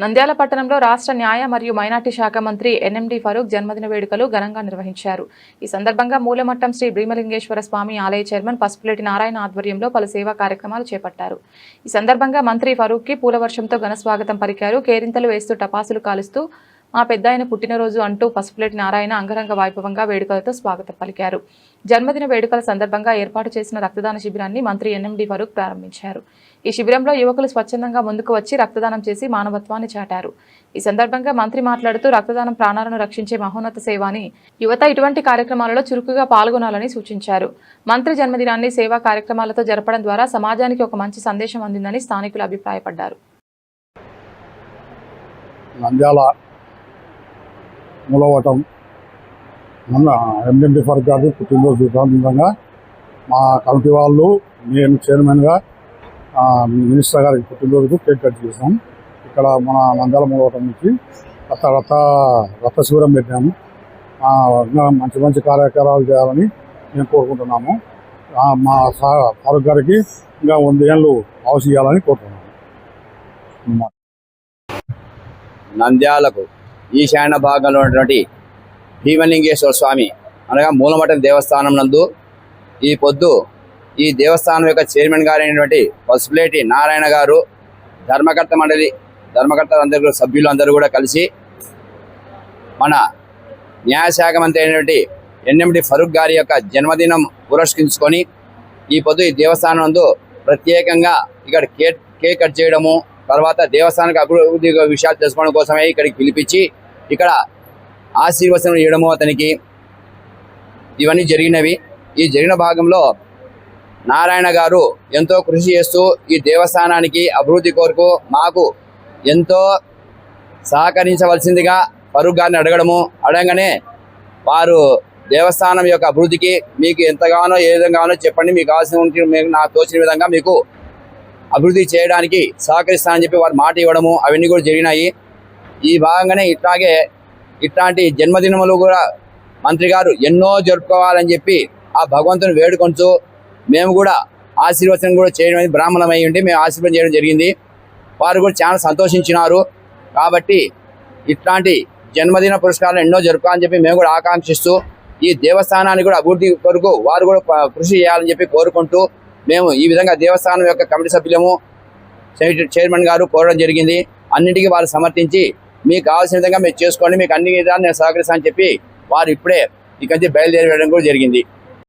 నంద్యాల పట్టణంలో రాష్ట్ర న్యాయ మరియు మైనార్టీ శాఖ మంత్రి ఎన్ఎండి ఫరూక్ జన్మదిన వేడుకలు ఘనంగా నిర్వహించారు. ఈ సందర్భంగా మూలమట్టం శ్రీ భీమలింగేశ్వర స్వామి ఆలయ చైర్మన్ పసుపులేటి నారాయణ ఆధ్వర్యంలో పలు సేవా కార్యక్రమాలు చేపట్టారు. ఈ సందర్భంగా మంత్రి ఫరూక్ కి పూలవర్షంతో ఘన స్వాగతం పలికారు. కేరింతలు వేస్తూ టపాసులు కాలుస్తూ మా పెద్దాయన పుట్టినరోజు అంటూ పసుపులేటి నారాయణ అంగరంగ వైభవంగా వేడుకలతో స్వాగతం పలికారు. జన్మదిన వేడుకల సందర్భంగా ఏర్పాటు చేసిన రక్తదాన శిబిరాన్ని మంత్రి ఎన్ఎండి ఫరూక్ ప్రారంభించారు. ఈ శిబిరంలో యువకులు స్వచ్ఛందంగా ముందుకు వచ్చి రక్తదానం చేసి మానవత్వాన్ని చాటారు. ఈ సందర్భంగా మంత్రి మాట్లాడుతూ రక్తదానం ప్రాణాలను రక్షించే మహోన్నత సేవ అని యువత ఇటువంటి కార్యక్రమాలలో చురుకుగా పాల్గొనాలని సూచించారు. మంత్రి జన్మదినాన్ని సేవా కార్యక్రమాలతో జరపడం ద్వారా సమాజానికి ఒక మంచి సందేశం అందిందని స్థానికులు అభిప్రాయపడ్డారు. మూలవటం ఎన్ఎండి ఫరూక్ గారి పుట్టినరోజు సందర్భంగా మా కమిటీ వాళ్ళు, నేను చైర్మన్గా మినిస్టర్ గారికి పుట్టినరోజుకు కేక్ కట్ చేసాం. ఇక్కడ మన నంద్యాల మూలవటం నుంచి రక్త శిబిరం పెట్టాము. మంచి మంచి కార్యక్రమాలు చేయాలని మేము కోరుకుంటున్నాము. మా ఫరూక్ గారికి ఇంకా 100 ఏళ్ళు ఆయుష్ ఇవ్వాలని కోరుతున్నాము. నంద్యాలకు ఈశాన్య భాగంలో ఉన్నటువంటి భీమలింగేశ్వర స్వామి అనగా మూలమఠం దేవస్థానం నందు ఈ పొద్దు ఈ దేవస్థానం యొక్క చైర్మన్ గారైనటువంటి పసుపులేటి నారాయణ గారు, ధర్మకర్తలందరూ సభ్యులు అందరూ కూడా కలిసి మన న్యాయశాఖ మంత్రి అయినటువంటి ఎన్ఎండి ఫరూక్ గారి యొక్క జన్మదినం పురస్కరించుకొని ఈ పొద్దు ఈ దేవస్థానం నందు ప్రత్యేకంగా ఇక్కడ కేక్ కట్ చేయడము, తర్వాత దేవస్థానానికి అభివృద్ధి విషయాలు తెలుసుకోవడం కోసమే ఇక్కడికి పిలిపించి ఇక్కడ ఆశీర్వచనం చేయడము అతనికి ఇవన్నీ జరిగినవి. ఈ జరిగిన భాగంలో నారాయణ గారు ఎంతో కృషి చేస్తూ ఈ దేవస్థానానికి అభివృద్ధి కొరకు మాకు ఎంతో సహకరించవలసిందిగా ఫరూక్ గారిని అడగగానే వారు దేవస్థానం యొక్క అభివృద్ధికి మీకు ఎంతగానో ఏ విధంగానో చెప్పండి, మీకు కావాల్సిన నాకు తోచిన విధంగా మీకు అభివృద్ధి చేయడానికి సహకరిస్తానని చెప్పి వారు మాట ఇవ్వడము అవన్నీ కూడా జరిగినాయి. ఈ భాగంగానే ఇట్లాంటి జన్మదినములు కూడా మంత్రి గారు ఎన్నో జరుపుకోవాలని చెప్పి ఆ భగవంతుని వేడుకొంచు మేము కూడా ఆశీర్వచనం కూడా చేయడం బ్రాహ్మణమై ఉండి మేము ఆశీర్వచనం చేయడం జరిగింది. వారు కూడా చాలా సంతోషించినారు. కాబట్టి ఇట్లాంటి జన్మదిన పురస్కారాలు ఎన్నో జరుపుకోవాలని చెప్పి మేము కూడా ఆకాంక్షిస్తూ ఈ దేవస్థానాన్ని కూడా అభివృద్ధి కొరకు వారు కూడా కృషి చేయాలని చెప్పి కోరుకుంటూ మేము ఈ విధంగా దేవస్థానం యొక్క కమిటీ సభ్యులము చైర్మన్ గారు కోరడం జరిగింది. అన్నింటికీ వారు సమర్థించి మీకు కావాల్సిన విధంగా మీరు చేసుకోండి, మీకు అన్ని విధాలు నేను సహకరిస్తానని చెప్పి వారు ఇప్పుడే ఇక్కడి నుంచి బయలుదేరి వెళ్ళడం కూడా జరిగింది.